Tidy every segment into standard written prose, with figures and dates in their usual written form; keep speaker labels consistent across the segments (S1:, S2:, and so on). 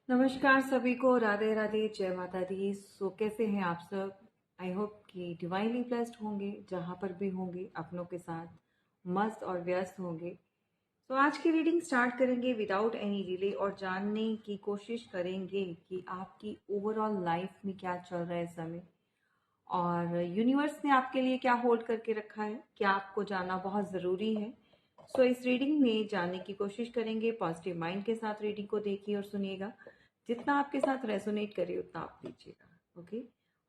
S1: नमस्कार सभी को, राधे राधे, जय माता दी। कैसे हैं आप सब? आई होप कि डिवाइनली ब्लेस्ड होंगे, जहाँ पर भी होंगे अपनों के साथ मस्त और व्यस्त होंगे। आज की रीडिंग स्टार्ट करेंगे विदाउट एनी डिले और जानने की कोशिश करेंगे कि आपकी ओवरऑल लाइफ में क्या चल रहा है इस समय और यूनिवर्स ने आपके लिए क्या होल्ड करके रखा है, क्या आपको जानना बहुत ज़रूरी है। इस रीडिंग में जानने की कोशिश करेंगे। पॉजिटिव माइंड के साथ रीडिंग को देखिए और सुनिएगा। जितना आपके साथ रेजोनेट करे उतना आप लीजिएगा, ओके।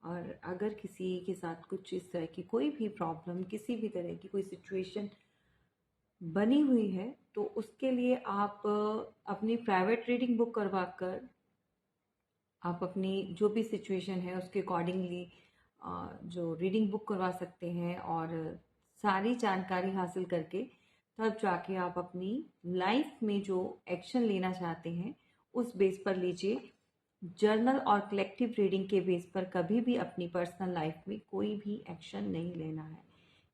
S1: और अगर किसी के साथ कुछ इस तरह की कोई भी प्रॉब्लम, किसी भी तरह की कोई सिचुएशन बनी हुई है, तो उसके लिए आप अपनी प्राइवेट रीडिंग बुक करवा कर आप अपनी जो भी सिचुएशन है उसके अकॉर्डिंगली जो रीडिंग बुक करवा सकते हैं और सारी जानकारी हासिल करके तब जाके आप अपनी लाइफ में जो एक्शन लेना चाहते हैं उस बेस पर लीजिए। जर्नल और कलेक्टिव रीडिंग के बेस पर कभी भी अपनी पर्सनल लाइफ में कोई भी एक्शन नहीं लेना है,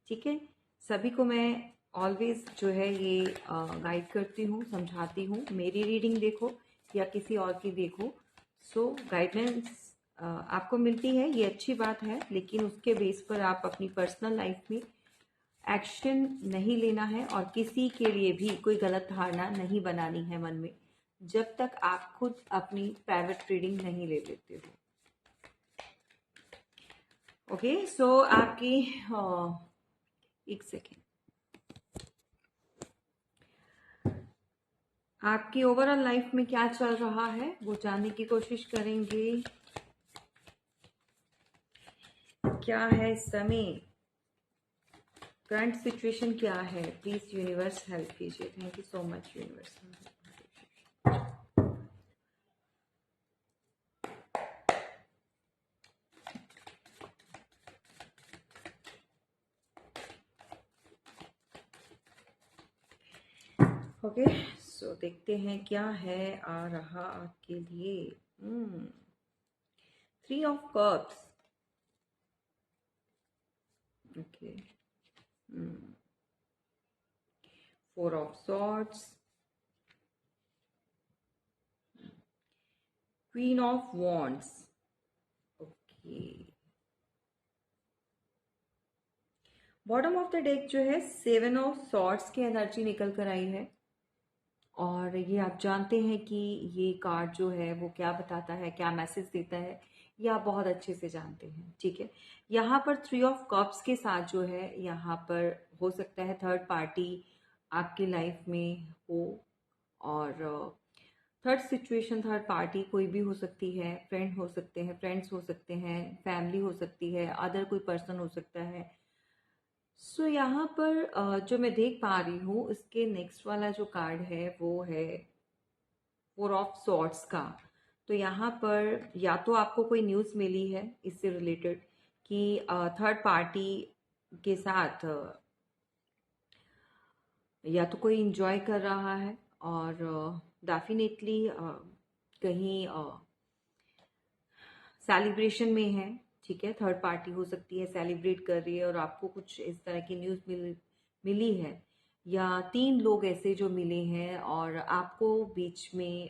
S1: ठीक है। सभी को मैं ऑलवेज जो है ये गाइड करती हूँ, समझाती हूँ। मेरी रीडिंग देखो या किसी और की देखो, गाइडेंस आपको मिलती है, ये अच्छी बात है, लेकिन उसके बेस पर आप अपनी पर्सनल लाइफ में एक्शन नहीं लेना है और किसी के लिए भी कोई गलत धारणा नहीं बनानी है मन में, जब तक आप खुद अपनी प्राइवेट रीडिंग नहीं ले लेते हो। ओके, आपकी एक सेकेंड, आपकी ओवरऑल लाइफ में क्या चल रहा है वो जानने की कोशिश करेंगे। क्या है समय, करंट सिचुएशन क्या है? प्लीज यूनिवर्स हेल्प कीजिए। Thank you so much universe. Okay, देखते हैं क्या है आ रहा आपके लिए। 3 of cups, okay. 4 of swords, queen of wands, okay. Bottom of the deck जो है 7 ऑफ सॉर्ड्स की एनर्जी निकल कर आई है और ये आप जानते हैं कि ये कार्ड जो है वो क्या बताता है, क्या मैसेज देता है, ये आप बहुत अच्छे से जानते हैं, ठीक है। यहाँ पर 3 ऑफ कप्स के साथ जो है, यहाँ पर हो सकता है थर्ड पार्टी आपकी लाइफ में हो और थर्ड सिचुएशन, थर्ड पार्टी कोई भी हो सकती है। फ्रेंड हो सकते हैं, फ्रेंड्स हो सकते हैं, फैमिली हो सकती है, अदर कोई पर्सन हो सकता है। यहाँ पर जो मैं देख पा रही हूँ, इसके नेक्स्ट वाला जो कार्ड है वो है 4 ऑफ सॉर्ड्स का। तो यहाँ पर या तो आपको कोई न्यूज़ मिली है इससे रिलेटेड कि थर्ड पार्टी के साथ या तो कोई इंजॉय कर रहा है और डेफिनेटली कहीं सेलिब्रेशन में है, ठीक है। थर्ड पार्टी हो सकती है, सेलिब्रेट कर रही है और आपको कुछ इस तरह की न्यूज़ मिली है, या 3 लोग ऐसे जो मिले हैं और आपको बीच में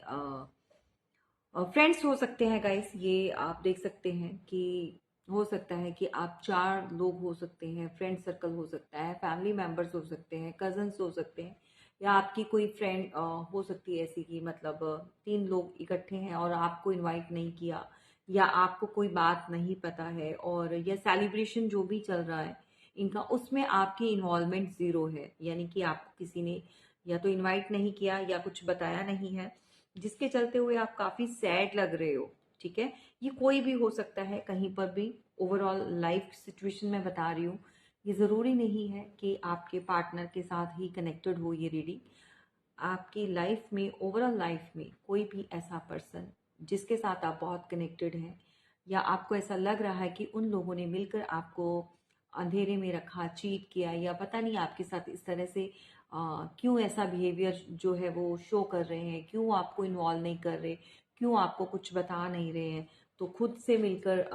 S1: फ्रेंड्स हो सकते हैं गाइस। ये आप देख सकते हैं कि हो सकता है कि आप 4 लोग हो सकते हैं, फ्रेंड सर्कल हो सकता है, फैमिली मेंबर्स हो सकते हैं, कजन्स हो सकते हैं, या आपकी कोई फ्रेंड हो सकती है ऐसी कि मतलब 3 लोग इकट्ठे हैं और आपको इनवाइट नहीं किया, या आपको कोई बात नहीं पता है, और यह सेलिब्रेशन जो भी चल रहा है इनका, उसमें आपकी इन्वॉल्वमेंट ज़ीरो है। यानी कि आपको किसी ने या तो इनवाइट नहीं किया या कुछ बताया नहीं है, जिसके चलते हुए आप काफ़ी सैड लग रहे हो, ठीक है। ये कोई भी हो सकता है, कहीं पर भी। ओवरऑल लाइफ सिचुएशन में बता रही हूँ, ये ज़रूरी नहीं है कि आपके पार्टनर के साथ ही कनेक्टेड हो ये रीडिंग। आपकी लाइफ में, ओवरऑल लाइफ में कोई भी ऐसा पर्सन जिसके साथ आप बहुत कनेक्टेड हैं, या आपको ऐसा लग रहा है कि उन लोगों ने मिलकर आपको अंधेरे में रखा, चीट किया, या पता नहीं आपके साथ इस तरह से क्यों ऐसा बिहेवियर जो है वो शो कर रहे हैं, क्यों आपको इन्वॉल्व नहीं कर रहे, क्यों आपको कुछ बता नहीं रहे हैं। तो खुद से मिलकर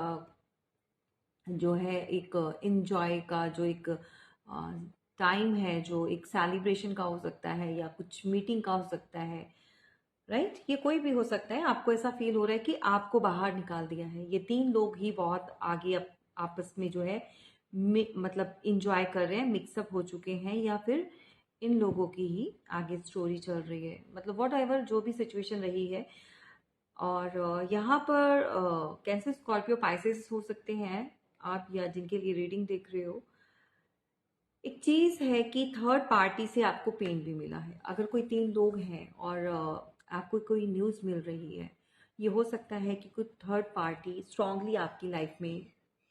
S1: जो है एक इंजॉय का जो एक टाइम है, जो एक सेलिब्रेशन का हो सकता है या कुछ मीटिंग का हो सकता है, राइट? ये कोई भी हो सकता है, आपको ऐसा फील हो रहा है कि आपको बाहर निकाल दिया है। ये 3 लोग ही बहुत आगे आपस में जो है मतलब इंजॉय कर रहे हैं, मिक्सअप हो चुके हैं, या फिर इन लोगों की ही आगे स्टोरी चल रही है। मतलब व्हाटएवर जो भी सिचुएशन रही है। और यहाँ पर कैंसर, स्कॉर्पियो, पाइसेस हो सकते हैं आप, या जिनके लिए रीडिंग देख रहे हो। एक चीज है कि थर्ड पार्टी से आपको पेन भी मिला है। अगर कोई 3 लोग हैं और आपको कोई न्यूज़ मिल रही है, ये हो सकता है कि कुछ थर्ड पार्टी स्ट्रांगली आपकी लाइफ में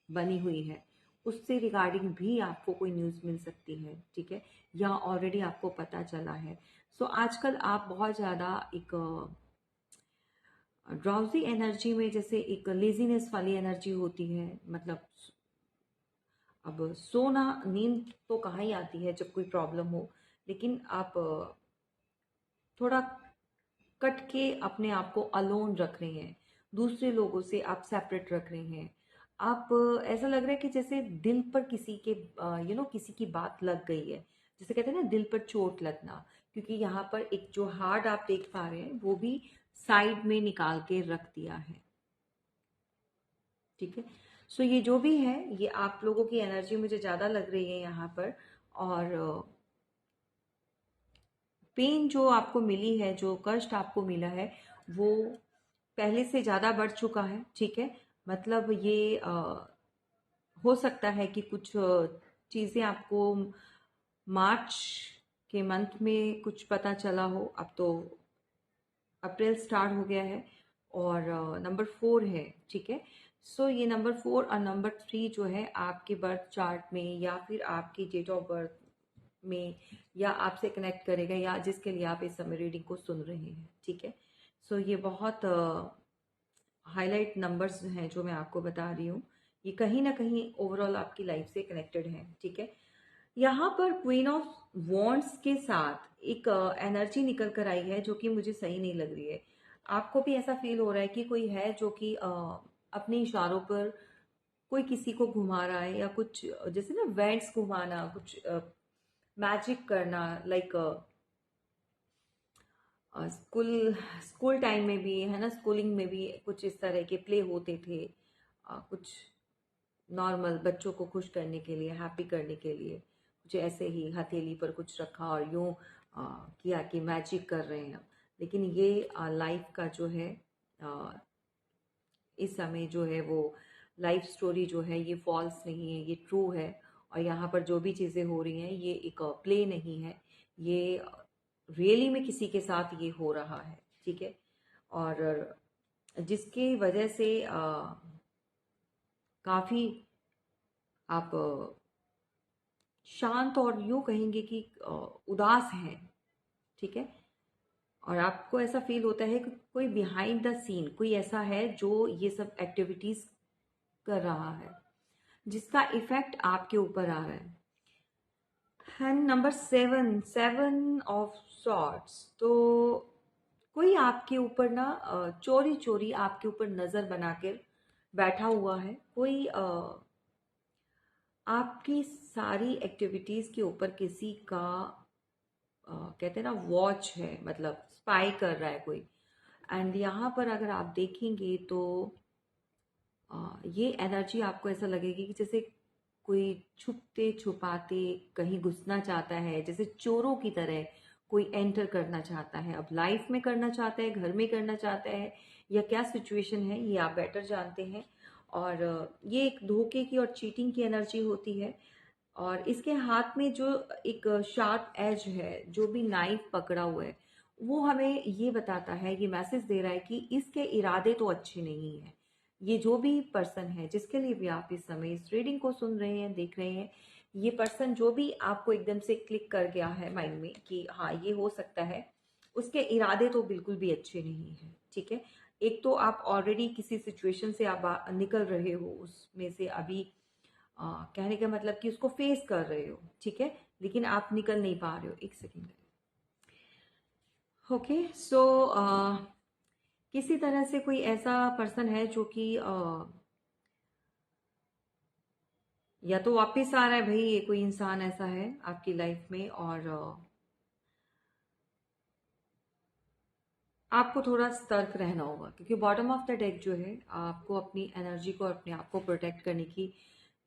S1: बनी हुई है, उससे रिगार्डिंग भी आपको कोई न्यूज़ मिल सकती है, ठीक है, या ऑलरेडी आपको पता चला है। सो आजकल आप बहुत ज़्यादा एक ड्राउजी एनर्जी में, जैसे एक लेजीनेस वाली एनर्जी होती है। मतलब अब सोना, नींद तो कहाँ ही आती है जब कोई प्रॉब्लम हो, लेकिन आप थोड़ा कट के अपने आप को अलोन रख रहे हैं, दूसरे लोगों से आप सेपरेट रख रहे हैं। आप ऐसा लग रहा है कि जैसे दिल पर किसी के किसी की बात लग गई है, जैसे कहते हैं ना दिल पर चोट लगना। क्योंकि यहाँ पर एक जो हार्ट आप देख पा रहे हैं वो भी साइड में निकाल के रख दिया है, ठीक है। सो ये जो भी है, ये आप लोगों की एनर्जी मुझे ज़्यादा लग रही है यहाँ पर। और पेन जो आपको मिली है, जो कष्ट आपको मिला है, वो पहले से ज़्यादा बढ़ चुका है, ठीक है। मतलब ये हो सकता है कि कुछ चीज़ें आपको मार्च के मंथ में कुछ पता चला हो। अब तो अप्रैल स्टार्ट हो गया है, और नंबर 4 है, ठीक है। सो ये नंबर 4 और नंबर 3 जो है आपके बर्थ चार्ट में, या फिर आपकी डेट ऑफ बर्थ में, या आपसे कनेक्ट करेगा, या जिसके लिए आप इस समय रीडिंग को सुन रहे हैं, ठीक है। सो ये बहुत हाईलाइट नंबर्स हैं जो मैं आपको बता रही हूँ। ये कहीं ना कहीं ओवरऑल आपकी लाइफ से कनेक्टेड है, ठीक है। यहाँ पर क्वीन ऑफ वॉन्ड्स के साथ एक एनर्जी निकल कर आई है जो कि मुझे सही नहीं लग रही है। आपको भी ऐसा फील हो रहा है कि कोई है जो कि अपने इशारों पर कोई किसी को घुमा रहा है, या कुछ जैसे ना वेंट्स घुमाना, कुछ मैजिक करना, लाइक स्कूल स्कूल टाइम में भी है ना, स्कूलिंग में भी कुछ इस तरह के प्ले होते थे। कुछ नॉर्मल बच्चों को खुश करने के लिए, हैप्पी करने के लिए, कुछ ऐसे ही हथेली पर कुछ रखा और यूं किया कि मैजिक कर रहे हैं। लेकिन ये लाइफ का जो है, अ, इस समय जो है वो लाइफ स्टोरी जो है ये फॉल्स नहीं है, ये ट्रू है। और यहाँ पर जो भी चीज़ें हो रही हैं ये एक प्ले नहीं है, ये रियली में किसी के साथ ये हो रहा है, ठीक है। और जिसकी वजह से काफ़ी आप शांत और यूँ कहेंगे कि उदास हैं, ठीक है। और आपको ऐसा फील होता है कि कोई बिहाइंड द सीन कोई ऐसा है जो ये सब एक्टिविटीज़ कर रहा है, जिसका इफ़ेक्ट आपके ऊपर आ रहा है। And number 7, 7 of sorts. तो कोई आपके ऊपर ना चोरी चोरी आपके ऊपर नज़र बना कर बैठा हुआ है। कोई आपकी सारी एक्टिविटीज़ के ऊपर किसी का कहते हैं ना वॉच है, मतलब स्पाई कर रहा है कोई। एंड यहाँ पर अगर आप देखेंगे तो ये एनर्जी आपको ऐसा लगेगी कि जैसे कोई छुपते छुपाते कहीं घुसना चाहता है, जैसे चोरों की तरह कोई एंटर करना चाहता है। अब लाइफ में करना चाहता है, घर में करना चाहता है, या क्या सिचुएशन है ये आप बेटर जानते हैं। और ये एक धोखे की और चीटिंग की एनर्जी होती है। और इसके हाथ में जो एक शार्प एज है, जो भी नाइफ पकड़ा हुआ है, वो हमें ये बताता है, ये मैसेज दे रहा है कि इसके इरादे तो अच्छे नहीं है। ये जो भी पर्सन है जिसके लिए भी आप इस समय इस रीडिंग को सुन रहे हैं, देख रहे हैं, ये पर्सन जो भी आपको एकदम से क्लिक कर गया है माइंड में कि हाँ ये हो सकता है, उसके इरादे तो बिल्कुल भी अच्छे नहीं है, ठीक है। एक तो आप ऑलरेडी किसी सिचुएशन से आप निकल रहे हो, उसमें से अभी कहने का मतलब कि उसको फेस कर रहे हो, ठीक है, लेकिन आप निकल नहीं पा रहे हो। एक सेकेंड। ओके। सो किसी तरह से कोई ऐसा पर्सन है जो कि या तो वापस आ रहा है भाई, ये कोई इंसान ऐसा है आपकी लाइफ में, और आपको थोड़ा सतर्क रहना होगा, क्योंकि बॉटम ऑफ द डेक जो है आपको अपनी एनर्जी को, अपने आप को प्रोटेक्ट करने की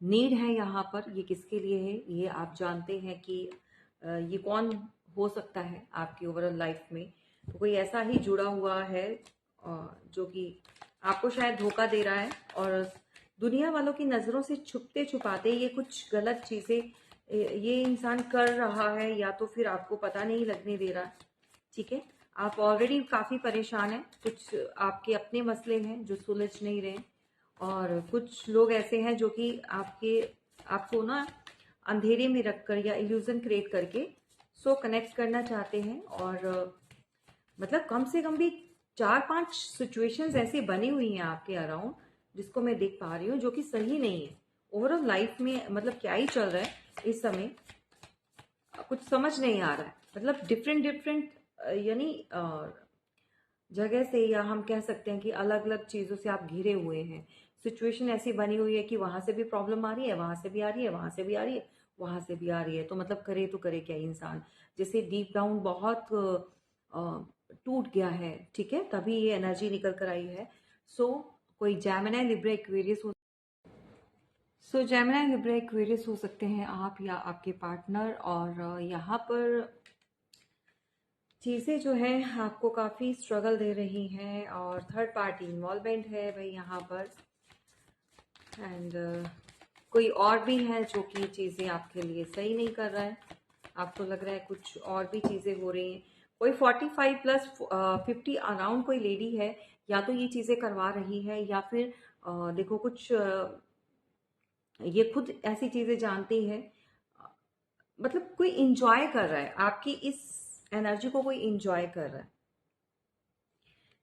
S1: नीड है यहाँ पर। ये किसके लिए है ये आप जानते हैं कि ये कौन हो सकता है आपकी ओवरऑल लाइफ में। तो कोई ऐसा ही जुड़ा हुआ है जो कि आपको शायद धोखा दे रहा है, और दुनिया वालों की नज़रों से छुपते छुपाते ये कुछ गलत चीज़ें ये इंसान कर रहा है, या तो फिर आपको पता नहीं लगने दे रहा। ठीक है, आप ऑलरेडी काफ़ी परेशान हैं, कुछ आपके अपने मसले हैं जो सुलझ नहीं रहे, और कुछ लोग ऐसे हैं जो कि आपको ना अंधेरे में रखकर या इल्यूजन क्रिएट करके कनेक्ट करना चाहते हैं। और मतलब कम से कम भी 4-5 सिचुएशंस ऐसी बनी हुई हैं आपके अराउंड, जिसको मैं देख पा रही हूँ, जो कि सही नहीं है। ओवरऑल लाइफ में मतलब क्या ही चल रहा है इस समय, कुछ समझ नहीं आ रहा है। मतलब डिफरेंट डिफरेंट यानी जगह से, या हम कह सकते हैं कि अलग अलग चीज़ों से आप घिरे हुए हैं। सिचुएशन ऐसी बनी हुई है कि वहाँ से भी प्रॉब्लम आ रही है, वहाँ से भी आ रही है, वहाँ से भी आ रही है, वहाँ से भी आ रही है। तो मतलब करे तो करे क्या इंसान, जैसे डीप डाउन बहुत टूट गया है। ठीक है, तभी ये एनर्जी निकल कर आई है। सो कोई जेमिनी, लिब्रा, एक्वेरियस हो, जेमिनी, लिब्रा, एक्वेरियस हो सकते हैं आप या आपके पार्टनर। और यहाँ पर चीज़ें जो है आपको काफ़ी स्ट्रगल दे रही हैं, और थर्ड पार्टी इन्वॉल्वमेंट है भाई यहाँ पर। एंड कोई और भी है जो कि चीज़ें आपके लिए सही नहीं कर रहा है। आपको लग रहा है कुछ और भी चीज़ें हो रही हैं। कोई 45 प्लस 50 अराउंड कोई लेडी है, या तो ये चीज़ें करवा रही है, या फिर देखो कुछ ये खुद ऐसी चीज़ें जानती है। मतलब कोई इंजॉय कर रहा है आपकी इस एनर्जी को, कोई इंजॉय कर रहा है।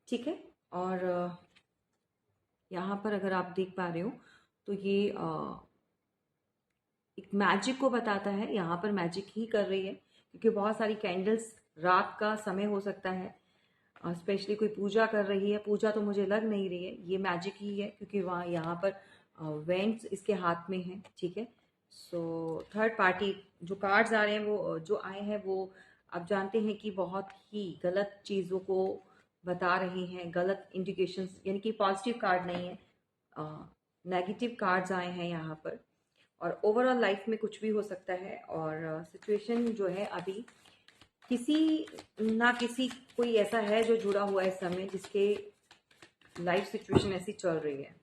S1: ठीक है, और यहाँ पर अगर आप देख पा रहे हो तो ये एक मैजिक को बताता है। यहाँ पर मैजिक ही कर रही है, क्योंकि बहुत सारी कैंडल्स, रात का समय हो सकता है, स्पेशली कोई पूजा कर रही है। पूजा तो मुझे लग नहीं रही है, ये मैजिक ही है, क्योंकि वहाँ यहाँ पर वेंट्स इसके हाथ में है। ठीक है, सो थर्ड पार्टी जो कार्ड्स आ रहे हैं, वो जो आए हैं, वो आप जानते हैं कि बहुत ही गलत चीज़ों को बता रही हैं, गलत इंडिकेशंस, यानी कि पॉजिटिव कार्ड नहीं है, नेगेटिव कार्ड्स आए हैं यहाँ पर। और ओवरऑल लाइफ में कुछ भी हो सकता है, और सिचुएशन जो है अभी किसी ना किसी कोई ऐसा है जो जुड़ा हुआ है इस समय, जिसके लाइफ सिचुएशन ऐसी चल रही है।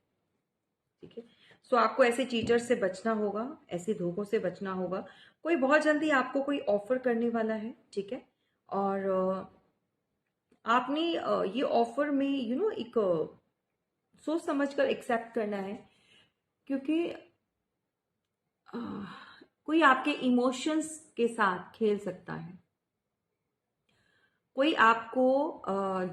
S1: ठीक है, सो आपको ऐसे चीटर से बचना होगा, ऐसे धोखों से बचना होगा। कोई बहुत जल्दी आपको कोई ऑफर करने वाला है। ठीक है, और आपने ये ऑफर में एक सोच समझ कर एक्सेप्ट करना है, क्योंकि अ, कोई आपके इमोशंस के साथ खेल सकता है। कोई आपको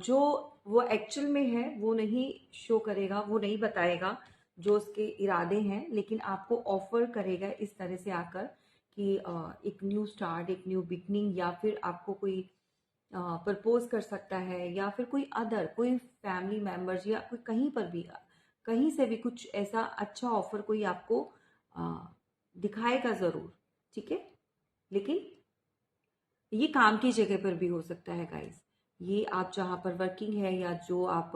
S1: जो वो एक्चुअल में है वो नहीं शो करेगा, वो नहीं बताएगा जो उसके इरादे हैं, लेकिन आपको ऑफर करेगा इस तरह से आकर कि एक न्यू स्टार्ट, एक न्यू बिगनिंग, या फिर आपको कोई प्रपोज कर सकता है, या फिर कोई अदर कोई फैमिली मेम्बर्स, या कोई कहीं पर भी, कहीं से भी कुछ ऐसा अच्छा ऑफर कोई आपको अ, दिखाएगा ज़रूर। ठीक है, लेकिन ये काम की जगह पर भी हो सकता है गाइस। ये आप जहाँ पर वर्किंग है, या जो आप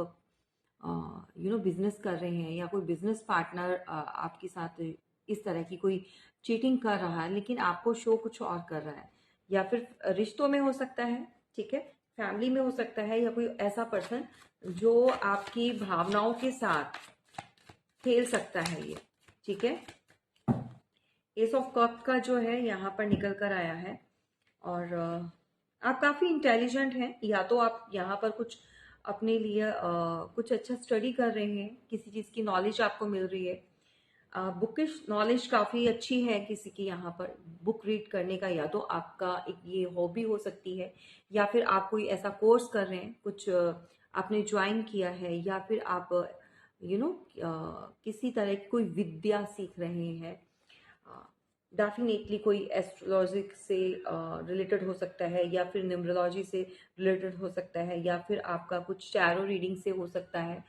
S1: बिजनेस कर रहे हैं, या कोई बिजनेस पार्टनर आपके साथ इस तरह की कोई चीटिंग कर रहा है, लेकिन आपको शो कुछ और कर रहा है, या फिर रिश्तों में हो सकता है। ठीक है, फैमिली में हो सकता है, या कोई ऐसा पर्सन जो आपकी भावनाओं के साथ खेल सकता है ये। ठीक है, एस ऑफ कप का जो है यहाँ पर निकल कर आया है, और आप काफ़ी इंटेलिजेंट हैं, या तो आप यहाँ पर कुछ अपने लिए कुछ अच्छा स्टडी कर रहे हैं, किसी चीज़ की नॉलेज आपको मिल रही है। बुकिश नॉलेज काफ़ी अच्छी है किसी की यहाँ पर, बुक रीड करने का, या तो आपका एक ये हॉबी हो सकती है, या फिर आप कोई ऐसा कोर्स कर रहे हैं, कुछ आपने ज्वाइन किया है, या फिर आप किसी तरह की कोई विद्या सीख रहे हैं। डेफिनेटली कोई एस्ट्रोलॉजी से रिलेटेड हो सकता है, या फिर न्यूमरोलॉजी से रिलेटेड हो सकता है, या फिर आपका कुछ टैरो रीडिंग से हो सकता है।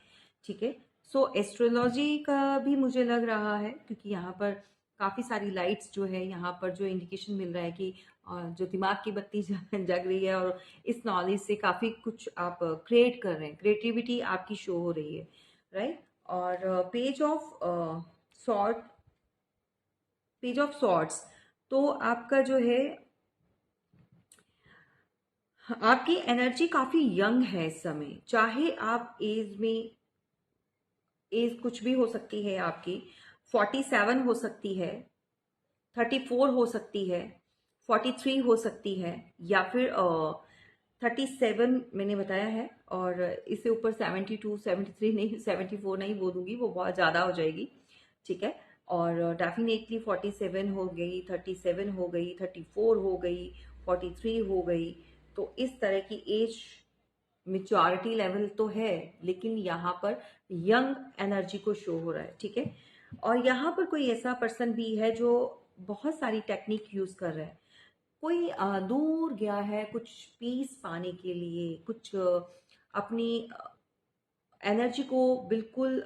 S1: ठीक है, सो एस्ट्रोलॉजी का भी मुझे लग रहा है, क्योंकि यहाँ पर काफ़ी सारी लाइट्स जो है, यहाँ पर जो इंडिकेशन मिल रहा है कि और जो दिमाग की बत्ती जग रही है, और इस नॉलेज से काफ़ी कुछ आप क्रिएट कर रहे हैं, क्रिएटिविटी आपकी शो हो रही है, राइट। और सॉर्ट पेज ऑफ सॉर्ट्स, तो आपका जो है, आपकी एनर्जी काफ़ी यंग है इस समय। चाहे आप एज कुछ भी हो सकती है आपकी, 47 हो सकती है, 34 हो सकती है, 43 हो सकती है, या फिर 37 मैंने बताया है, और इससे ऊपर 72, 73 नहीं, 74 नहीं बोलूँगी, वो बहुत ज़्यादा हो जाएगी, ठीक है। और डेफिनेटली 47 हो गई, 37 हो गई, 34 हो गई, 43 हो गई। तो इस तरह की एज मेच्योरिटी लेवल तो है, लेकिन यहाँ पर यंग एनर्जी को शो हो रहा है, ठीक है। और यहाँ पर कोई ऐसा पर्सन भी है जो बहुत सारी टेक्निक यूज कर रहा है। कोई दूर गया है कुछ पीस पाने के लिए, कुछ अपनी एनर्जी को बिल्कुल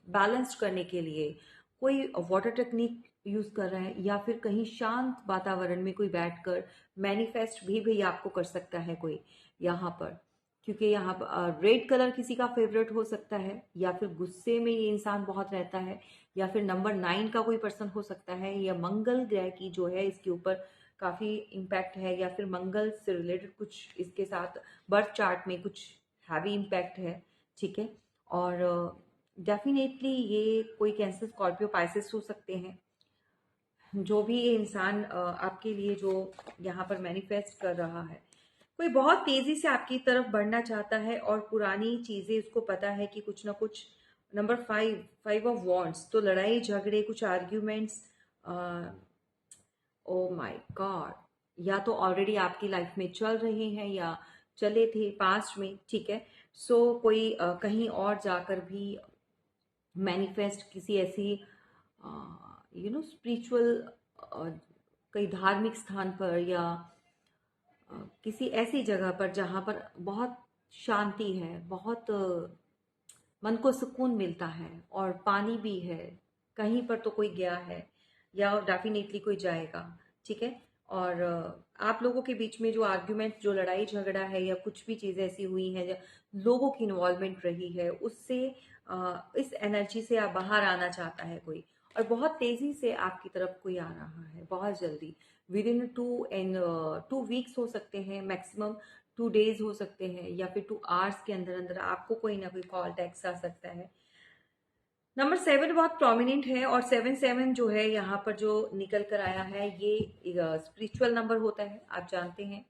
S1: बैलेंस्ड करने के लिए। कोई वाटर टेक्निक यूज कर रहा है, या फिर कहीं शांत वातावरण में कोई बैठकर मैनिफेस्ट भी आपको कर सकता है कोई यहाँ पर। क्योंकि यहाँ पर रेड कलर किसी का फेवरेट हो सकता है, या फिर गुस्से में ये इंसान बहुत रहता है, या फिर नंबर 9 का कोई पर्सन हो सकता है, या मंगल ग्रह की जो है इसके ऊपर काफी इम्पैक्ट है, या फिर मंगल से रिलेटेड कुछ इसके साथ बर्थ चार्ट में कुछ हैवी इम्पैक्ट है, ठीक है। और डेफिनेटली ये कोई कैंसर, स्कॉर्पियो, पाइसेस हो सकते हैं। जो भी ये इंसान आपके लिए जो यहाँ पर मैनिफेस्ट कर रहा है, कोई बहुत तेजी से आपकी तरफ बढ़ना चाहता है, और पुरानी चीजें उसको पता है कि कुछ ना कुछ। नंबर 5, 5 ऑफ वॉन्ड्स, तो लड़ाई झगड़े, कुछ आर्ग्यूमेंट्स, ओ माय गॉड, या तो ऑलरेडी आपकी लाइफ में चल रहे हैं या चले थे पास्ट में, ठीक है। सो कोई कहीं और जाकर भी मैनिफेस्ट किसी ऐसी स्पिरिचुअल, कई धार्मिक स्थान पर, या किसी ऐसी जगह पर जहाँ पर बहुत शांति है, बहुत मन को सुकून मिलता है, और पानी भी है, कहीं पर तो कोई गया है, या डेफिनेटली कोई जाएगा, ठीक है। और आप लोगों के बीच में जो आर्ग्यूमेंट, जो लड़ाई झगड़ा है, या कुछ भी चीज़ें ऐसी हुई हैं, या लोगों की इन्वॉल्वमेंट रही है, उससे इस एनर्जी से आप बाहर आना चाहता है कोई, और बहुत तेजी से आपकी तरफ कोई आ रहा है, बहुत जल्दी, विद इन 2 वीक्स हो सकते हैं मैक्सिमम, 2 डेज हो सकते हैं, या फिर 2 आवर्स के अंदर अंदर आपको कोई ना कोई कॉल टैक्स आ सकता है। नंबर 7 बहुत प्रोमिनेंट है, और 7 जो है यहाँ पर जो निकल कर आया है, ये स्पिरिचुअल नंबर होता है, आप जानते हैं,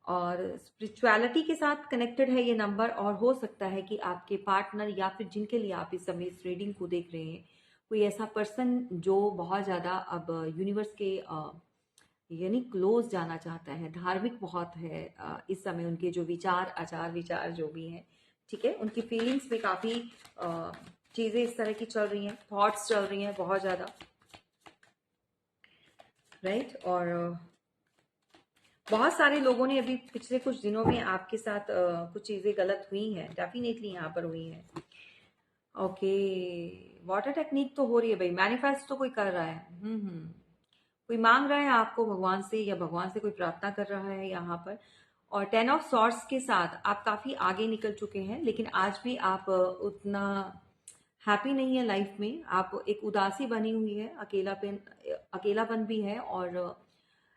S1: और स्पिरिचुअलिटी के साथ कनेक्टेड है ये नंबर। और हो सकता है कि आपके पार्टनर, या फिर जिनके लिए आप इस समय इस रीडिंग को देख रहे हैं, कोई ऐसा पर्सन जो बहुत ज़्यादा अब यूनिवर्स के यानी क्लोज जाना चाहता है, धार्मिक बहुत है, इस समय उनके जो विचार, आचार विचार जो भी हैं, ठीक है, उनकी फीलिंग्स में काफ़ी चीज़ें इस तरह की चल रही हैं, थॉट्स चल रही हैं बहुत ज़्यादा, राइट। और बहुत सारे लोगों ने अभी पिछले कुछ दिनों में आपके साथ कुछ चीज़ें गलत हुई हैं, डेफिनेटली यहाँ पर हुई हैं। ओके, वाटर टेक्निक तो हो रही है भाई, मैनिफेस्ट तो कोई कर रहा है। कोई मांग रहा है आपको भगवान से, या भगवान से कोई प्रार्थना कर रहा है यहाँ पर। और 10 ऑफ सॉर्ड्स के साथ आप काफ़ी आगे निकल चुके हैं, लेकिन आज भी आप उतना हैप्पी नहीं है लाइफ में। आप एक उदासी बनी हुई है, अकेलापन भी है, और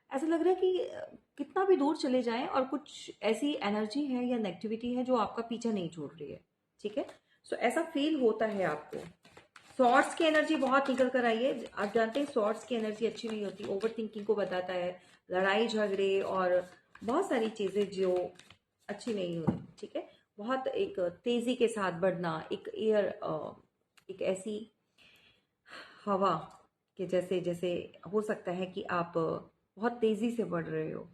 S1: ऐसा लग रहा है कि कितना भी दूर चले जाएं, और कुछ ऐसी एनर्जी है या नेगेटिविटी है जो आपका पीछा नहीं छोड़ रही है, ठीक है। सो ऐसा फील होता है आपको। सॉर्ट्स की एनर्जी बहुत निकल कर आई है। आप जानते हैं सॉर्ट्स की एनर्जी अच्छी नहीं होती, ओवर थिंकिंग को बताता है, लड़ाई झगड़े और बहुत सारी चीज़ें जो अच्छी नहीं हुई, ठीक है। बहुत एक तेज़ी के साथ बढ़ना, एक ऐसी हवा के जैसे जैसे हो सकता है कि आप बहुत तेज़ी से बढ़ रहे हो,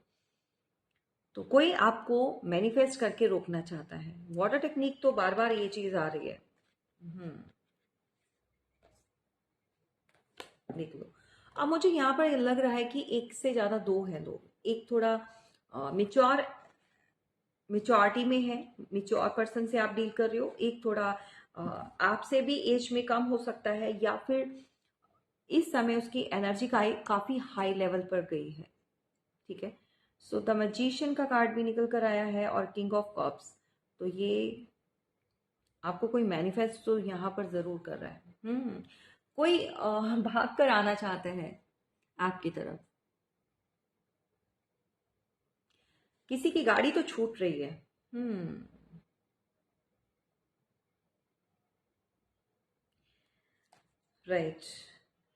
S1: तो कोई आपको मैनिफेस्ट करके रोकना चाहता है। वाटर टेक्निक तो बार बार ये चीज़ आ रही है। हम्म देख लो। अब मुझे यहाँ पर लग रहा है कि एक से ज्यादा दो हैं लोग। एक थोड़ा मिच्योरिटी में है, मिच्योर पर्सन से आप डील कर रहे हो। एक थोड़ा आपसे भी एज में कम हो सकता है, या फिर इस समय उसकी एनर्जी काफी हाई लेवल पर गई है, ठीक है। सो द मैजिशियन का कार्ड भी निकल कर आया है और किंग ऑफ कप्स। तो ये आपको कोई मैनिफेस्ट तो यहाँ पर जरूर कर रहा है। कोई भाग कर आना चाहते हैं आपकी तरफ। किसी की गाड़ी तो छूट रही है। राइट।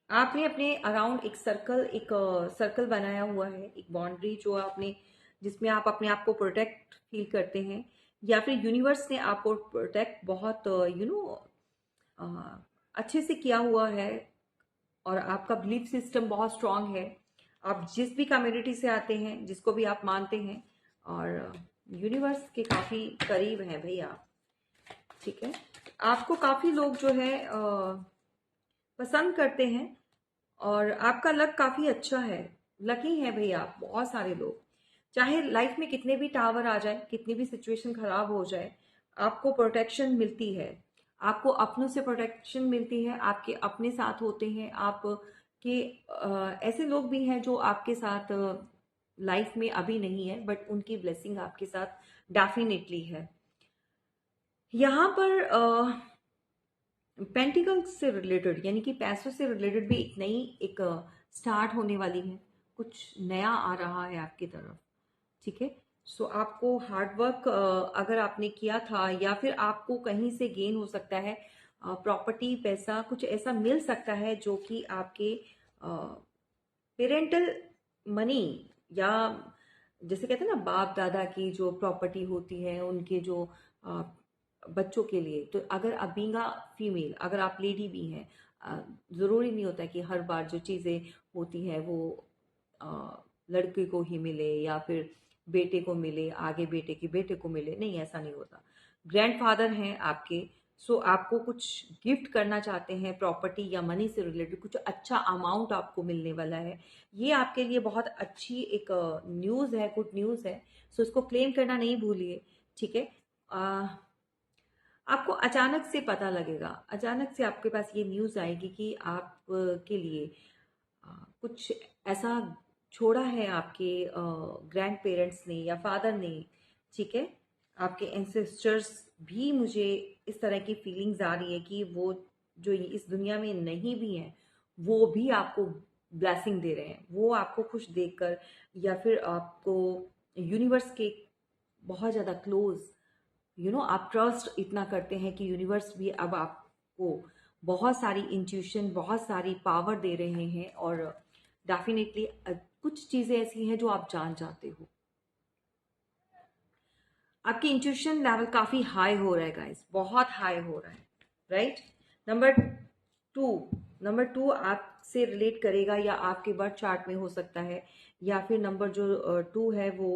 S1: आपने अपने अराउंड एक सर्कल बनाया हुआ है, एक बाउंड्री जो आपने, जिसमें आप अपने आप को प्रोटेक्ट फील करते हैं, या फिर यूनिवर्स ने आपको प्रोटेक्ट बहुत अच्छे से किया हुआ है, और आपका बिलीफ सिस्टम बहुत स्ट्रांग है। आप जिस भी कम्युनिटी से आते हैं, जिसको भी आप मानते हैं, और यूनिवर्स के काफ़ी करीब हैं भैया। ठीक है। आपको काफ़ी लोग जो है पसंद करते हैं, और आपका लक काफ़ी अच्छा है, लकी है भैया आप। बहुत सारे लोग, चाहे लाइफ में कितने भी टावर आ जाए, कितनी भी सिचुएशन खराब हो जाए, आपको प्रोटेक्शन मिलती है। आपको अपनों से प्रोटेक्शन मिलती है, आपके अपने साथ होते हैं। आप के ऐसे लोग भी हैं जो आपके साथ लाइफ में अभी नहीं है, बट उनकी ब्लेसिंग आपके साथ डेफिनेटली है। यहाँ पर पेंटिकल्स से रिलेटेड, यानी कि पैसों से रिलेटेड भी एक नई एक स्टार्ट होने वाली है। कुछ नया आ रहा है आपकी तरफ। ठीक है। सो आपको हार्डवर्क अगर आपने किया था, या फिर आपको कहीं से गेन हो सकता है, प्रॉपर्टी, पैसा, कुछ ऐसा मिल सकता है जो कि आपके पेरेंटल मनी, या जैसे कहते हैं ना, बाप दादा की जो प्रॉपर्टी होती है, उनके जो अ, बच्चों के लिए। तो अगर आप बीइंग अ फीमेल, अगर आप लेडी भी हैं, ज़रूरी नहीं होता कि हर बार जो चीज़ें होती हैं वो लड़के को ही मिले, या फिर बेटे को मिले, आगे बेटे के बेटे को मिले। नहीं, ऐसा नहीं होता। ग्रैंडफादर हैं आपके, सो आपको कुछ गिफ्ट करना चाहते हैं, प्रॉपर्टी या मनी से रिलेटेड कुछ अच्छा अमाउंट आपको मिलने वाला है। ये आपके लिए बहुत अच्छी एक न्यूज़ है, गुड न्यूज़ है। सो इसको क्लेम करना नहीं भूलिए। ठीक है। आपको अचानक से पता लगेगा, अचानक से आपके पास ये न्यूज़ आएगी कि आप के लिए कुछ ऐसा छोड़ा है आपके ग्रैंड पेरेंट्स ने या फादर ने। ठीक है। आपके एंसेस्टर्स भी, मुझे इस तरह की फीलिंग्स आ रही है कि वो जो इस दुनिया में नहीं भी हैं, वो भी आपको ब्लेसिंग दे रहे हैं। वो आपको खुश देखकर, या फिर आपको यूनिवर्स के बहुत ज़्यादा क्लोज, आप ट्रस्ट इतना करते हैं कि यूनिवर्स भी अब आपको बहुत सारी इंट्यूशन, बहुत सारी पावर दे रहे हैं। और डेफिनेटली कुछ चीज़ें ऐसी हैं जो आप जान जाते हो। आपकी इंट्यूशन लेवल काफ़ी हाई हो रहा है गाइस, बहुत हाई हो रहा है। Right. Number two, number two आपसे रिलेट करेगा, या आपके बर्थ चार्ट में हो सकता है, या फिर नंबर जो टू है वो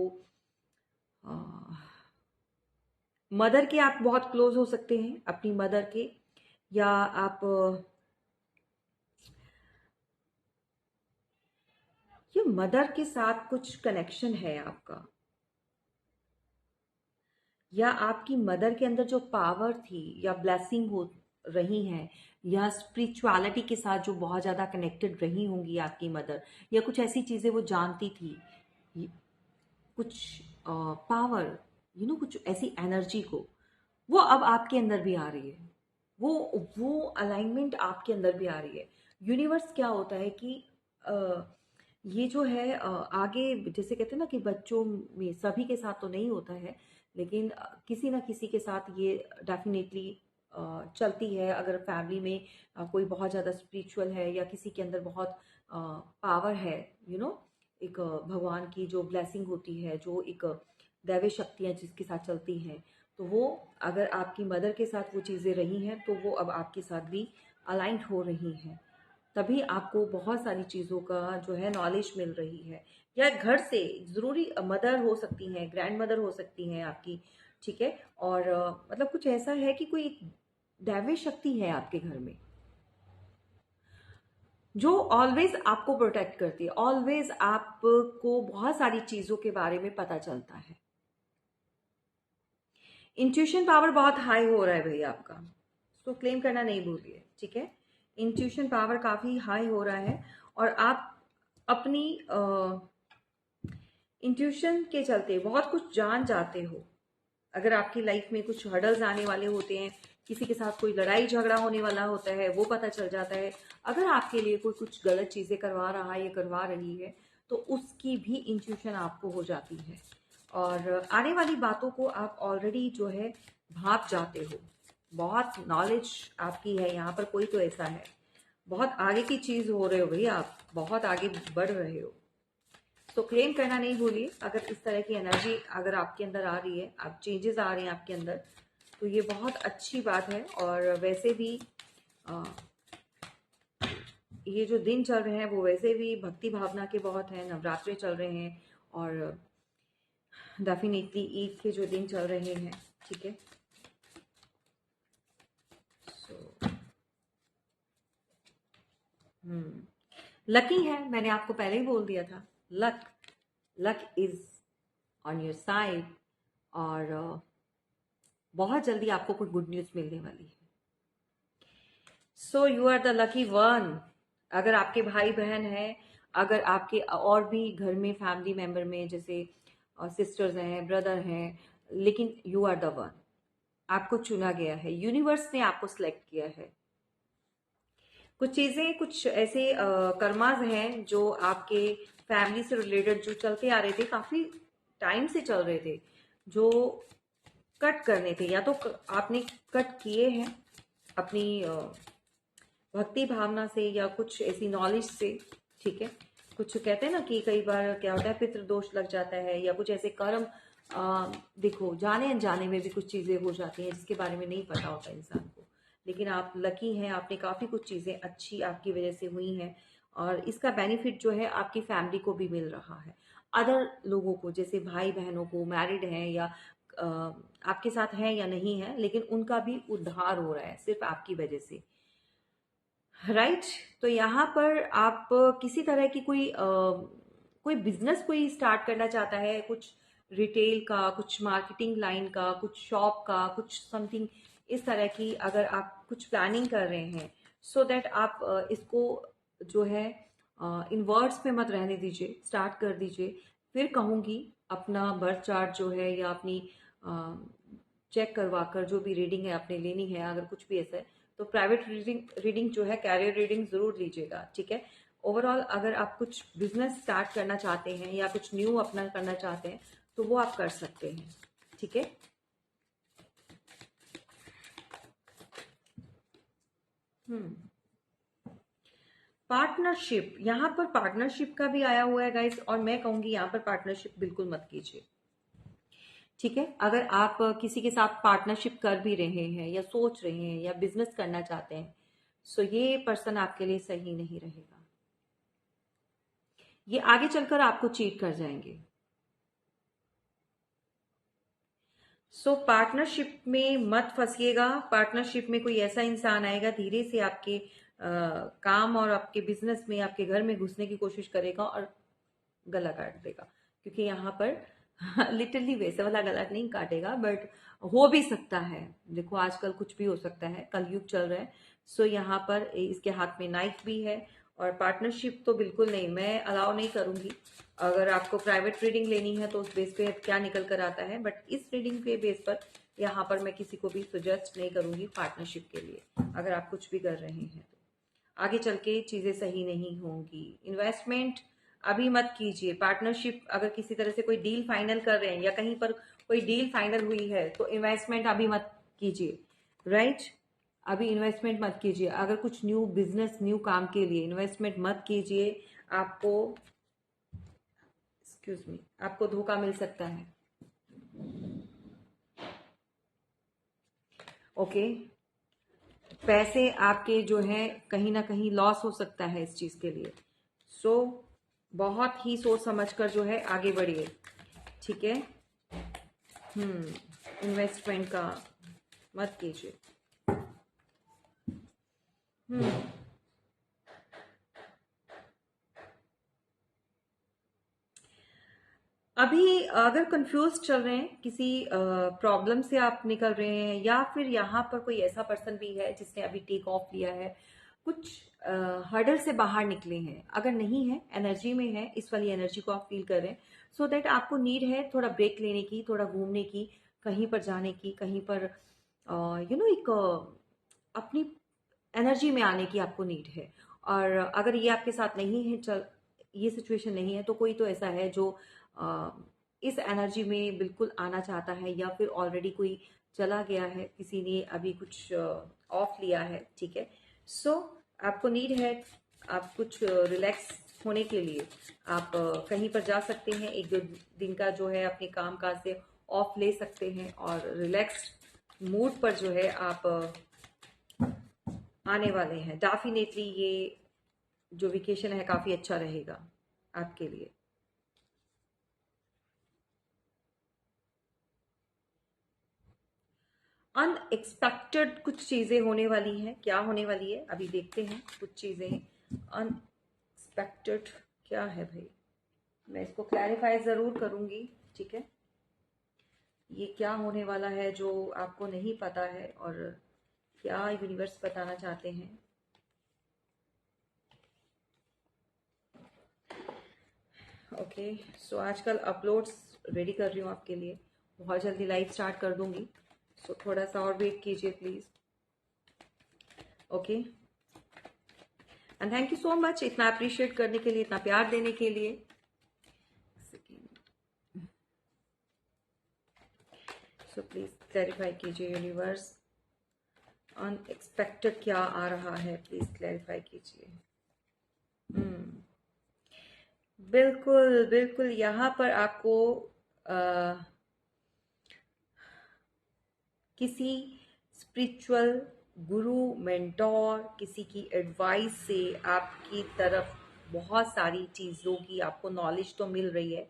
S1: मदर के आप बहुत क्लोज हो सकते हैं, अपनी मदर के, या आप ये मदर के साथ कुछ कनेक्शन है आपका, या आपकी मदर के अंदर जो पावर थी या ब्लेसिंग हो रही हैं, या स्पिरिचुअलिटी के साथ जो बहुत ज़्यादा कनेक्टेड रही होंगी आपकी मदर, या कुछ ऐसी चीज़ें वो जानती थी, कुछ पावर, कुछ ऐसी एनर्जी को, वो अब आपके अंदर भी आ रही है। वो अलाइनमेंट आपके अंदर भी आ रही है। यूनिवर्स क्या होता है कि अ, ये जो है आगे, जैसे कहते हैं ना कि बच्चों में सभी के साथ तो नहीं होता है, लेकिन किसी ना किसी के साथ ये डेफिनेटली चलती है। अगर फैमिली में कोई बहुत ज़्यादा स्पिरिचुअल है, या किसी के अंदर बहुत पावर है, एक भगवान की जो ब्लेसिंग होती है, जो एक दैवी शक्तियाँ जिसके साथ चलती हैं, तो वो अगर आपकी मदर के साथ वो चीज़ें रही हैं, तो वो अब आपके साथ भी अलाइंड हो रही हैं। तभी आपको बहुत सारी चीज़ों का जो है नॉलेज मिल रही है। या घर से, ज़रूरी मदर हो सकती हैं, ग्रैंड मदर हो सकती हैं आपकी। ठीक है। और मतलब कुछ ऐसा है कि कोई दैवी शक्ति है आपके घर में, जो ऑलवेज आपको प्रोटेक्ट करती है। ऑलवेज आपको बहुत सारी चीज़ों के बारे में पता चलता है। इंट्यूशन पावर बहुत हाई हो रहा है भैया आपका, उसको क्लेम करना नहीं भूलिए। ठीक है। इंट्यूशन पावर काफ़ी हाई हो रहा है, और आप अपनी इंट्यूशन के चलते बहुत कुछ जान जाते हो। अगर आपकी लाइफ में कुछ हर्डल्स आने वाले होते हैं, किसी के साथ कोई लड़ाई झगड़ा होने वाला होता है, वो पता चल जाता है। अगर आपके लिए कोई कुछ गलत चीज़ें करवा रहा है या करवा रही है, तो उसकी भी इंट्यूशन आपको हो जाती है और आने वाली बातों को आप ऑलरेडी जो है भाप जाते हो। बहुत नॉलेज आपकी है यहाँ पर, कोई तो ऐसा है, बहुत आगे की चीज़ हो रहे हो भाई, आप बहुत आगे बढ़ रहे हो। तो क्लेम करना नहीं भूलिए। अगर इस तरह की एनर्जी अगर आपके अंदर आ रही है, आप चेंजेस आ रहे हैं आपके अंदर, तो ये बहुत अच्छी बात है। और वैसे भी अ, ये जो दिन चल रहे हैं वो वैसे भी भक्ति भावना के बहुत हैं, नवरात्रे चल रहे हैं और डेफिनेटली ईद के जो दिन चल रहे हैं, ठीक है। सो लकी है, मैंने आपको पहले ही बोल दिया था, luck luck is on your side. और बहुत जल्दी आपको कोई गुड न्यूज़ मिलने वाली है। So you are the lucky one. अगर आपके भाई बहन हैं, अगर आपके और भी घर में फैमिली मेंबर में जैसे सिस्टर्स हैं, ब्रदर हैं, लेकिन यू आर द वन। आपको चुना गया है, यूनिवर्स ने आपको सिलेक्ट किया है। कुछ चीज़ें, कुछ ऐसे कर्मास हैं जो आपके फैमिली से रिलेटेड जो चलते आ रहे थे, काफ़ी टाइम से चल रहे थे, जो कट करने थे, या तो आपने कट किए हैं अपनी भक्ति भावना से या कुछ ऐसी नॉलेज से, ठीक है। कुछ कहते हैं ना कि कई बार क्या होता है, पितृ दोष लग जाता है या कुछ ऐसे कर्म, देखो जाने अनजाने में भी कुछ चीज़ें हो जाती हैं जिसके बारे में नहीं पता होता इंसान को। लेकिन आप लकी हैं, आपने काफ़ी कुछ चीज़ें अच्छी आपकी वजह से हुई हैं और इसका बेनिफिट जो है आपकी फैमिली को भी मिल रहा है। अदर लोगों को, जैसे भाई बहनों को, मैरिड हैं या अ, आपके साथ हैं या नहीं है, लेकिन उनका भी उद्धार हो रहा है सिर्फ आपकी वजह से, राइट। तो यहाँ पर आप किसी तरह की कोई बिजनेस कोई स्टार्ट करना चाहता है, कुछ रिटेल का, कुछ मार्केटिंग लाइन का, कुछ शॉप का, कुछ समथिंग इस तरह की, अगर आप कुछ प्लानिंग कर रहे हैं, सो दैट आप इसको जो है इन वर्ड्स में मत रहने दीजिए, स्टार्ट कर दीजिए। फिर कहूँगी अपना बर्थ चार्ट जो है या अपनी चेक करवा कर जो भी रीडिंग है आपने लेनी है, अगर कुछ भी ऐसा है तो प्राइवेट रीडिंग जो है, कैरियर रीडिंग ज़रूर लीजिएगा, ठीक है। ओवरऑल अगर आप कुछ बिजनेस स्टार्ट करना चाहते हैं या कुछ न्यू अपना करना चाहते हैं तो वो आप कर सकते हैं, ठीक है। पार्टनरशिप, यहाँ पर पार्टनरशिप का भी आया हुआ है गाइस, और मैं कहूंगी यहाँ पर पार्टनरशिप बिल्कुल मत कीजिए, ठीक है। अगर आप किसी के साथ पार्टनरशिप कर भी रहे हैं या सोच रहे हैं या बिजनेस करना चाहते हैं, सो ये पर्सन आपके लिए सही नहीं रहेगा। ये आगे चलकर आपको चीट कर जाएंगे। सो पार्टनरशिप में मत फंसिएगा। पार्टनरशिप में कोई ऐसा इंसान आएगा, धीरे से आपके काम और आपके बिजनेस में, आपके घर में घुसने की कोशिश करेगा और गला काट देगा, क्योंकि यहाँ पर लिटरली वैसे वाला गला नहीं काटेगा, बट हो भी सकता है। देखो आजकल कुछ भी हो सकता है, कलयुग चल रहा है। सो यहाँ पर इसके हाथ में नाइफ भी है और पार्टनरशिप तो बिल्कुल नहीं, मैं अलाउ नहीं करूंगी। अगर आपको प्राइवेट रीडिंग लेनी है तो उस बेस पे क्या निकल कर आता है, बट इस रीडिंग के बेस पर यहाँ पर मैं किसी को भी सजेस्ट नहीं करूंगी पार्टनरशिप के लिए। अगर आप कुछ भी कर रहे हैं तो आगे चल के चीज़ें सही नहीं होंगी। इन्वेस्टमेंट अभी मत कीजिए। पार्टनरशिप, अगर किसी तरह से कोई डील फाइनल कर रहे हैं या कहीं पर कोई डील फाइनल हुई है तो इन्वेस्टमेंट अभी मत कीजिए, राइट। अभी इन्वेस्टमेंट मत कीजिए। अगर कुछ न्यू बिजनेस, न्यू काम के लिए इन्वेस्टमेंट मत कीजिए। आपको, एक्सक्यूज मी, आपको धोखा मिल सकता है, ओके। पैसे आपके जो है कहीं ना कहीं लॉस हो सकता है इस चीज़ के लिए। सो बहुत ही सोच समझ कर जो है आगे बढ़िए, ठीक है। इन्वेस्टमेंट का मत कीजिए। हम्म अभी अगर कंफ्यूज चल रहे हैं, किसी प्रॉब्लम से आप निकल रहे हैं, या फिर यहाँ पर कोई ऐसा पर्सन भी है जिसने अभी टेक ऑफ लिया है, कुछ हर्डल से बाहर निकले हैं, अगर नहीं है, एनर्जी में है, इस वाली एनर्जी को आप फील कर रहे हैं, सो दैट आपको नीड है थोड़ा ब्रेक लेने की, थोड़ा घूमने की, कहीं पर जाने की, कहीं पर एक अपनी एनर्जी में आने की आपको नीड है। और अगर ये आपके साथ नहीं है, चल ये सिचुएशन नहीं है, तो कोई तो ऐसा है जो अ, इस एनर्जी में बिल्कुल आना चाहता है, या फिर ऑलरेडी कोई चला गया है, किसी ने अभी कुछ ऑफ लिया है, ठीक है। सो आपको नीड है, आप कुछ रिलैक्स होने के लिए आप कहीं पर जा सकते हैं, एक दो दिन का जो है अपने काम काज से ऑफ ले सकते हैं, और रिलैक्स मूड पर जो है आप आने वाले हैं। डेफिनेटली ये जो वेकेशन है काफ़ी अच्छा रहेगा आपके लिए। अनएक्सपेक्टेड कुछ चीज़ें होने वाली हैं, क्या होने वाली है अभी देखते हैं। कुछ चीज़ें अनएक्सपेक्टेड क्या है भाई, मैं इसको क्लैरिफाई ज़रूर करूँगी, ठीक है। ये क्या होने वाला है जो आपको नहीं पता है, और क्या यूनिवर्स बताना चाहते हैं। ओके, सो आजकल अपलोड्स रेडी कर रही हूँ आपके लिए, बहुत जल्दी लाइव स्टार्ट कर दूंगी। सो थोड़ा सा और वेट कीजिए please. Okay, and thank you so much इतना अप्रिशिएट करने के लिए, इतना प्यार देने के लिए। सो प्लीज़ क्लैरिफाई कीजिए यूनिवर्स, अनएक्सपेक्टेड क्या आ रहा है, प्लीज़ क्लैरिफाई कीजिए। बिल्कुल बिल्कुल, यहाँ पर आपको किसी स्पिरिचुअल गुरु, मेंटोर, किसी की एडवाइस से आपकी तरफ बहुत सारी चीज़ों की आपको नॉलेज तो मिल रही है,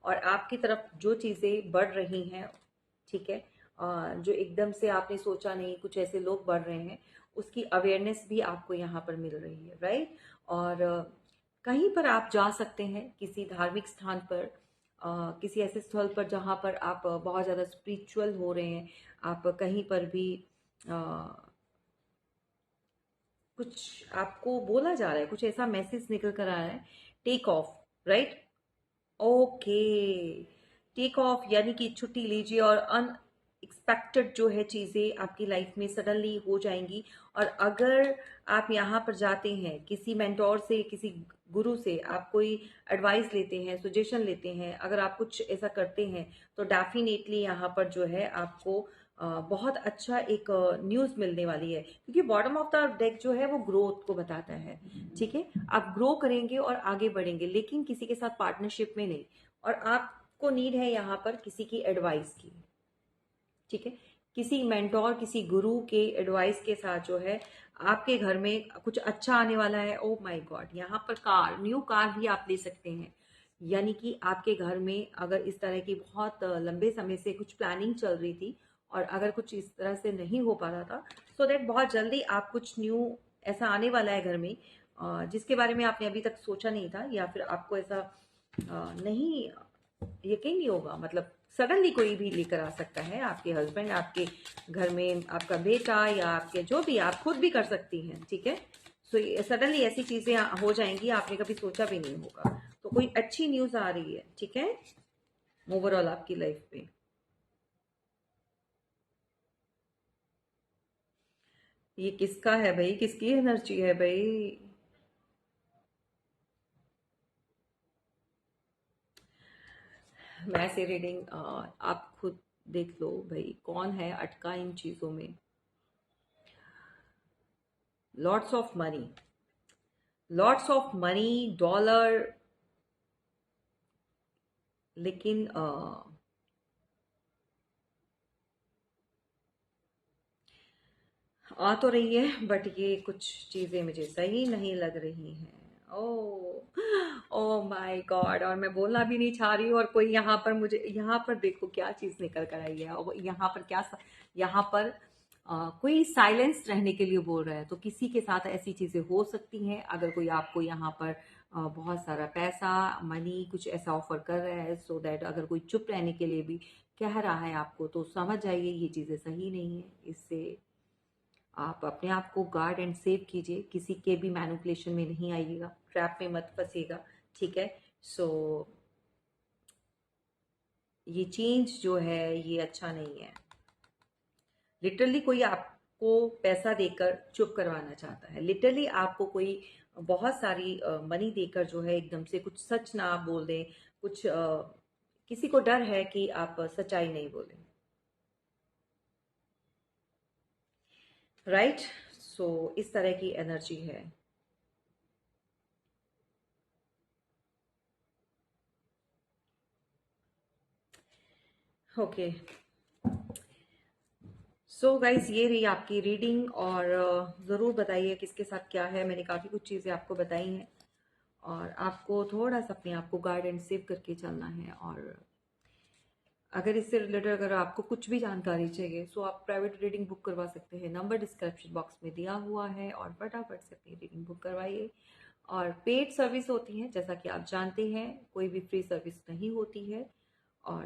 S1: और आपकी तरफ जो चीज़ें बढ़ रही हैं, ठीक है, जो एकदम से आपने सोचा नहीं, कुछ ऐसे लोग बढ़ रहे हैं, उसकी अवेयरनेस भी आपको यहाँ पर मिल रही है, राइट। और कहीं पर आप जा सकते हैं, किसी धार्मिक स्थान पर, किसी ऐसे स्थल पर जहाँ पर आप बहुत ज़्यादा स्पिरिचुअल हो रहे हैं, आप कहीं पर भी अ, कुछ आपको बोला जा रहा है, कुछ ऐसा मैसेज निकल कर आ रहा है, take off, right. Okay, take off यानी कि छुट्टी लीजिए, और अनएक्सपेक्टेड जो है चीज़ें आपकी लाइफ में सडनली हो जाएंगी। और अगर आप यहाँ पर जाते हैं, किसी मेंटोर से, किसी गुरु से आप कोई एडवाइस लेते हैं, सजेशन लेते हैं, अगर आप कुछ ऐसा करते हैं, तो डेफिनेटली यहाँ पर जो है आपको बहुत अच्छा एक न्यूज़ मिलने वाली है, क्योंकि बॉटम ऑफ द डेक जो है वो ग्रोथ को बताता है, ठीक है। आप ग्रो करेंगे और आगे बढ़ेंगे, लेकिन किसी के साथ पार्टनरशिप में नहीं। और आपको नीड है यहाँ पर किसी की एडवाइस की, ठीक है। किसी मेंटोर, किसी गुरु के एडवाइस के साथ जो है आपके घर में कुछ अच्छा आने वाला है। ओ माय गॉड, यहाँ पर कार, न्यू कार भी आप ले सकते हैं। यानी कि आपके घर में अगर इस तरह की बहुत लंबे समय से कुछ प्लानिंग चल रही थी, और अगर कुछ इस तरह से नहीं हो पा रहा था, सो दैट बहुत जल्दी आप कुछ न्यू ऐसा आने वाला है घर में, जिसके बारे में आपने अभी तक सोचा नहीं था, या फिर आपको ऐसा नहीं यकीन नहीं होगा, मतलब सडनली कोई भी लेकर आ सकता है, आपके हस्बैंड, आपके घर में आपका बेटा, या आपके जो भी, आप खुद भी कर सकती हैं, ठीक है। सो सडनली ऐसी चीजें हो जाएंगी, आपने कभी सोचा भी नहीं होगा। तो कोई अच्छी न्यूज आ रही है, ठीक है, ओवरऑल आपकी लाइफ में। ये किसका है भाई, किसकी एनर्जी है भाई। मैं से रीडिंग आप खुद देख लो भाई, कौन है अटका इन चीजों में। Lots of money, lots of money, dollar, लेकिन आ तो रही है, बट ये कुछ चीजें मुझे सही नहीं लग रही हैं। ओ, ओ माय गॉड, और मैं बोलना भी नहीं चाह रही हूँ, और कोई यहाँ पर मुझे, यहाँ पर देखो क्या चीज निकल कर आई है, और यहाँ पर क्या, यहाँ पर कोई साइलेंस रहने के लिए बोल रहा है। तो किसी के साथ ऐसी चीजें हो सकती हैं, अगर कोई आपको यहाँ पर बहुत सारा पैसा, मनी कुछ ऐसा ऑफर कर रहा है, सो दैट अगर कोई चुप रहने के लिए भी कह रहा है आपको, तो समझ जाइए ये चीजें सही नहीं है। इससे आप अपने आप को गार्ड एंड सेव कीजिए, किसी के भी मैनिपुलेशन में नहीं आइएगा, ट्रैप में मत फंसिएगा, ठीक है। सो
S2: ये चेंज जो है ये अच्छा नहीं है। लिटरली कोई आपको पैसा देकर चुप करवाना चाहता है, लिटरली आपको कोई बहुत सारी मनी देकर जो है एकदम से कुछ सच ना आप बोल दें, कुछ किसी को डर है कि आप सच्चाई नहीं बोलें, राइट। सो इस तरह की एनर्जी है। ओके, सो गाइज ये रही आपकी रीडिंग, और ज़रूर बताइए किसके साथ क्या है। मैंने काफ़ी कुछ चीज़ें आपको बताई हैं, और आपको थोड़ा सा अपने आप को गाइड एंड सेव करके चलना है। और अगर इससे रिलेटेड अगर आपको कुछ भी जानकारी चाहिए सो आप प्राइवेट रीडिंग बुक करवा सकते हैं, नंबर डिस्क्रिप्शन बॉक्स में दिया हुआ है, और फटाफट से अपनी रीडिंग बुक करवाइए। और पेड सर्विस होती है, जैसा कि आप जानते हैं, कोई भी फ्री सर्विस नहीं होती है। और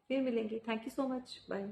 S2: फिर मिलेंगे। Thank you so much, bye.